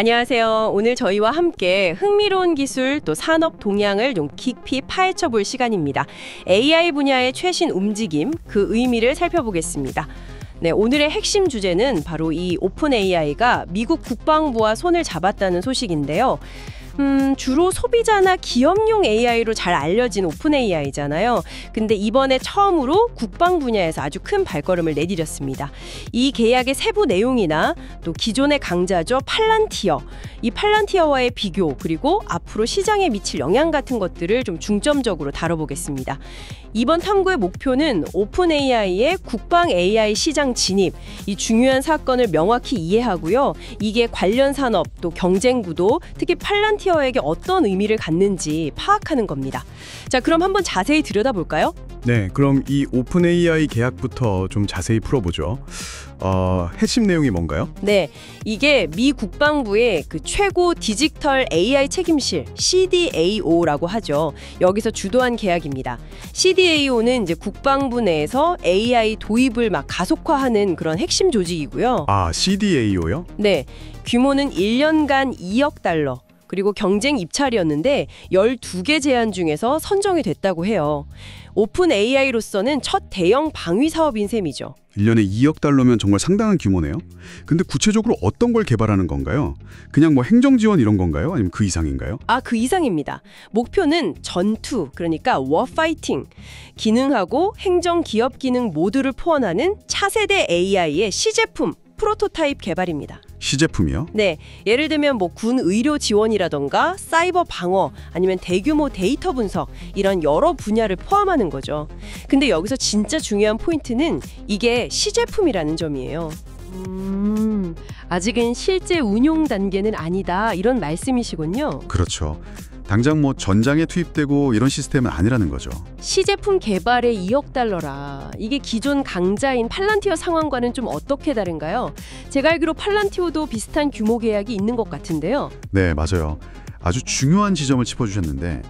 안녕하세요. 오늘 저희와 함께 흥미로운 기술 또 산업 동향을 좀 깊이 파헤쳐 볼 시간입니다. AI 분야의 최신 움직임, 그 의미를 살펴보겠습니다. 네, 오늘의 핵심 주제는 바로 이 오픈 AI가 미국 국방부와 손을 잡았다는 소식인데요. 주로 소비자나 기업용 AI로 잘 알려진 오픈 AI잖아요. 근데 이번에 처음으로 국방 분야에서 아주 큰 발걸음을 내디뎠습니다. 이 계약의 세부 내용이나 또 기존의 강자죠, 팔란티어. 이 팔란티어와의 비교, 그리고 앞으로 시장에 미칠 영향 같은 것들을 좀 중점적으로 다뤄보겠습니다. 이번 탐구의 목표는 오픈 AI의 국방 AI 시장 진입, 이 중요한 사건을 명확히 이해하고요. 이게 관련 산업 또 경쟁 구도, 특히 팔란티어에게 어떤 의미를 갖는지 파악하는 겁니다. 자, 그럼 한번 자세히 들여다볼까요? 네, 그럼 이 오픈 AI 계약부터 좀 자세히 풀어보죠. 핵심 내용이 뭔가요? 네, 이게 미 국방부의 그 최고 디지털 AI 책임실 CDAO라고 하죠. 여기서 주도한 계약입니다. CDAO는 이제 국방부 내에서 AI 도입을 막 가속화하는 그런 핵심 조직이고요. 아, CDAO요? 네, 규모는 1년간 2억 달러. 그리고 경쟁 입찰이었는데 12개 제안 중에서 선정이 됐다고 해요. 오픈 AI로서는 첫 대형 방위 사업인 셈이죠. 1년에 2억 달러면 정말 상당한 규모네요. 근데 구체적으로 어떤 걸 개발하는 건가요? 그냥 뭐 행정 지원 이런 건가요? 아니면 그 이상인가요? 그 이상입니다. 목표는 전투, 그러니까 워파이팅, 기능하고 행정 기업 기능 모두를 포함하는 차세대 AI의 시제품, 프로토타입 개발입니다. 시제품이요? 네, 예를 들면 뭐 군 의료 지원이라던가 사이버 방어 아니면 대규모 데이터 분석 이런 여러 분야를 포함하는 거죠. 근데 여기서 진짜 중요한 포인트는 이게 시제품이라는 점이에요. 아직은 실제 운용 단계는 아니다 이런 말씀이시군요. 그렇죠. 당장 뭐 전장에 투입되고 이런 시스템은 아니라는 거죠. 시제품 개발에 2억 달러라. 이게 기존 강자인 팔란티어 상황과는 좀 어떻게 다른가요? 제가 알기로 팔란티어도 비슷한 규모 계약이 있는 것 같은데요. 네, 맞아요. 아주 중요한 지점을 짚어주셨는데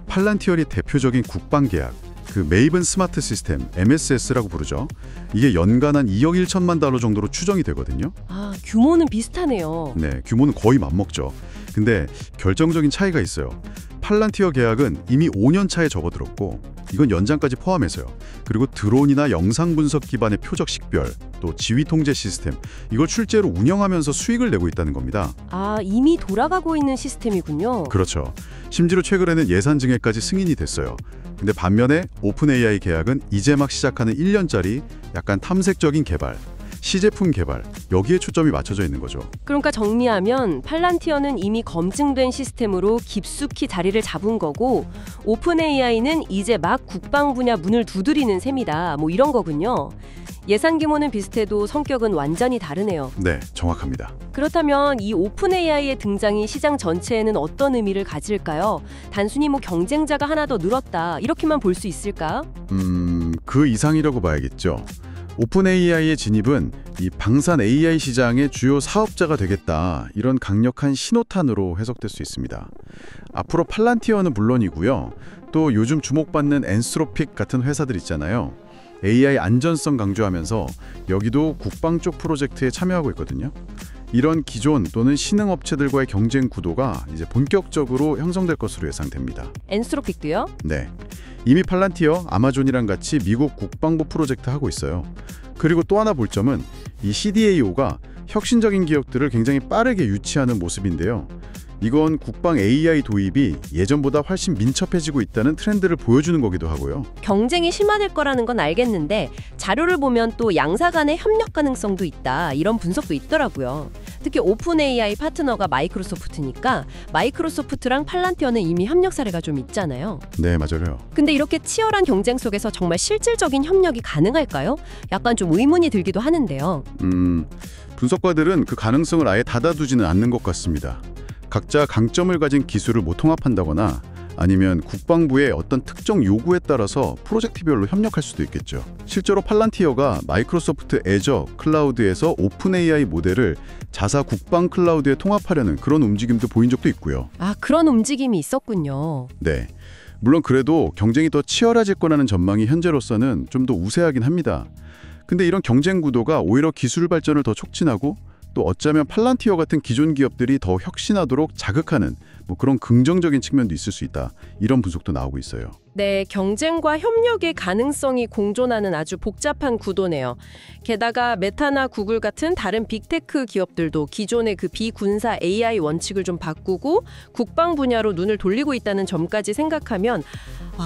팔란티어의 대표적인 국방 계약, 그 메이븐 스마트 시스템, MSS라고 부르죠. 이게 연간 한 2억 1천만 달러 정도로 추정이 되거든요. 규모는 비슷하네요. 네, 규모는 거의 맞먹죠. 근데 결정적인 차이가 있어요. 팔란티어 계약은 이미 5년 차에 접어들었고 이건 연장까지 포함해서요. 그리고 드론이나 영상 분석 기반의 표적 식별, 또 지휘 통제 시스템, 이걸 실제로 운영하면서 수익을 내고 있다는 겁니다. 이미 돌아가고 있는 시스템이군요. 그렇죠. 심지어 최근에는 예산 증액까지 승인이 됐어요. 근데 반면에 오픈 AI 계약은 이제 막 시작하는 1년짜리 약간 탐색적인 개발, 시제품 개발, 여기에 초점이 맞춰져 있는 거죠. 그러니까 정리하면 팔란티어는 이미 검증된 시스템으로 깊숙이 자리를 잡은 거고 오픈 AI는 이제 막 국방 분야 문을 두드리는 셈이다. 뭐 이런 거군요. 예산 규모는 비슷해도 성격은 완전히 다르네요. 네, 정확합니다. 그렇다면 이 오픈 AI의 등장이 시장 전체에는 어떤 의미를 가질까요? 단순히 뭐 경쟁자가 하나 더 늘었다 이렇게만 볼 수 있을까? 그 이상이라고 봐야겠죠. 오픈 AI의 진입은 이 방산 AI 시장의 주요 사업자가 되겠다, 이런 강력한 신호탄으로 해석될 수 있습니다. 앞으로 팔란티어는 물론이고요. 또 요즘 주목받는 엔스로픽 같은 회사들 있잖아요. AI 안전성 강조하면서 여기도 국방 쪽 프로젝트에 참여하고 있거든요. 이런 기존 또는 신흥 업체들과의 경쟁 구도가 이제 본격적으로 형성될 것으로 예상됩니다. 엔스로픽도요? 네. 이미 팔란티어, 아마존이랑 같이 미국 국방부 프로젝트 하고 있어요. 그리고 또 하나 볼 점은 이 CDAO가 혁신적인 기업들을 굉장히 빠르게 유치하는 모습인데요. 이건 국방 AI 도입이 예전보다 훨씬 민첩해지고 있다는 트렌드를 보여주는 거기도 하고요. 경쟁이 심화될 거라는 건 알겠는데 자료를 보면 또 양사 간의 협력 가능성도 있다 이런 분석도 있더라고요. 특히 오픈 AI 파트너가 마이크로소프트니까 마이크로소프트랑 팔란티어는 이미 협력 사례가 좀 있잖아요. 네, 맞아요. 근데 이렇게 치열한 경쟁 속에서 정말 실질적인 협력이 가능할까요? 약간 좀 의문이 들기도 하는데요. 분석가들은 그 가능성을 아예 닫아두지는 않는 것 같습니다. 각자 강점을 가진 기술을 뭐 통합한다거나 아니면 국방부의 어떤 특정 요구에 따라서 프로젝트별로 협력할 수도 있겠죠. 실제로 팔란티어가 마이크로소프트 애저 클라우드에서 오픈 AI 모델을 자사 국방 클라우드에 통합하려는 그런 움직임도 보인 적도 있고요. 그런 움직임이 있었군요. 네. 물론 그래도 경쟁이 더 치열해질 거라는 전망이 현재로서는 좀 더 우세하긴 합니다. 근데 이런 경쟁 구도가 오히려 기술 발전을 더 촉진하고 또 어쩌면 팔란티어 같은 기존 기업들이 더 혁신하도록 자극하는 그런 긍정적인 측면도 있을 수 있다. 이런 분석도 나오고 있어요. 네, 경쟁과 협력의 가능성이 공존하는 아주 복잡한 구도네요. 게다가 메타나 구글 같은 다른 빅테크 기업들도 기존의 그 비군사 AI 원칙을 좀 바꾸고 국방 분야로 눈을 돌리고 있다는 점까지 생각하면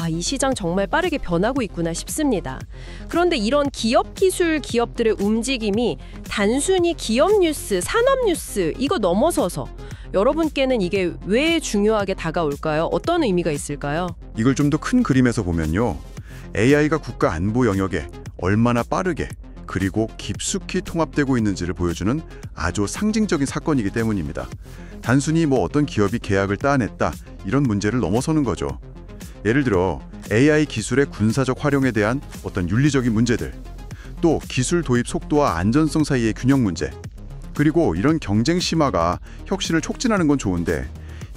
이 시장 정말 빠르게 변하고 있구나 싶습니다. 그런데 이런 기업 기술 기업들의 움직임이 단순히 기업 뉴스, 산업 뉴스 이거 넘어서서 여러분께는 이게 왜 중요하게 다가올까요? 어떤 의미가 있을까요? 이걸 좀 더 큰 그림에서 보면요. AI가 국가 안보 영역에 얼마나 빠르게 그리고 깊숙이 통합되고 있는지를 보여주는 아주 상징적인 사건이기 때문입니다. 단순히 어떤 기업이 계약을 따냈다 이런 문제를 넘어서는 거죠. 예를 들어 AI 기술의 군사적 활용에 대한 어떤 윤리적인 문제들, 또 기술 도입 속도와 안전성 사이의 균형 문제, 그리고 이런 경쟁 심화가 혁신을 촉진하는 건 좋은데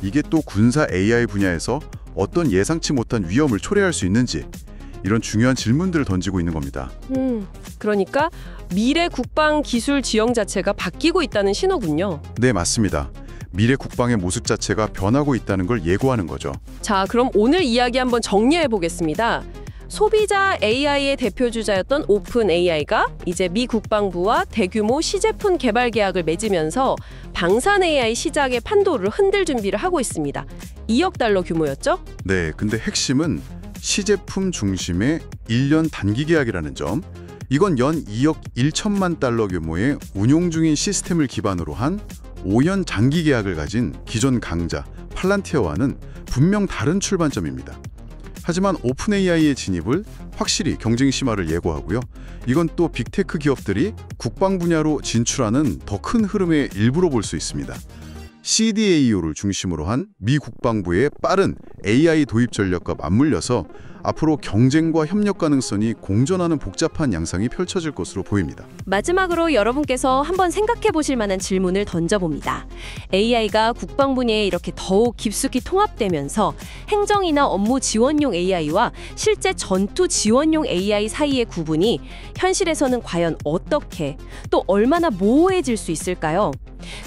이게 또 군사 AI 분야에서 어떤 예상치 못한 위험을 초래할 수 있는지 이런 중요한 질문들을 던지고 있는 겁니다. 그러니까 미래 국방 기술 지형 자체가 바뀌고 있다는 신호군요. 네, 맞습니다. 미래 국방의 모습 자체가 변하고 있다는 걸 예고하는 거죠. 자, 그럼 오늘 이야기 한번 정리해 보겠습니다. 소비자 AI의 대표주자였던 오픈 AI가 이제 미 국방부와 대규모 시제품 개발 계약을 맺으면서 방산 AI 시장의 판도를 흔들 준비를 하고 있습니다. 2억 달러 규모였죠? 네, 근데 핵심은 시제품 중심의 1년 단기 계약이라는 점. 이건 연 2억 1천만 달러 규모의 운용 중인 시스템을 기반으로 한 5년 장기 계약을 가진 기존 강자 팔란티어와는 분명 다른 출발점입니다. 하지만 오픈 AI의 진입을 확실히 경쟁 심화를 예고하고요. 이건 또 빅테크 기업들이 국방 분야로 진출하는 더 큰 흐름의 일부로 볼 수 있습니다. CDAO를 중심으로 한 미 국방부의 빠른 AI 도입 전략과 맞물려서 앞으로 경쟁과 협력 가능성이 공존하는 복잡한 양상이 펼쳐질 것으로 보입니다. 마지막으로 여러분께서 한번 생각해 보실 만한 질문을 던져봅니다. AI가 국방 분야에 이렇게 더욱 깊숙이 통합되면서 행정이나 업무 지원용 AI와 실제 전투 지원용 AI 사이의 구분이 현실에서는 과연 어떻게 또 얼마나 모호해질 수 있을까요?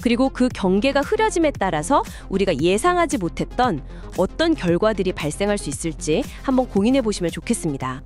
그리고 그 경계가 흐려짐에 따라서 우리가 예상하지 못했던 어떤 결과들이 발생할 수 있을지 한번 고민해 보시면 좋겠습니다.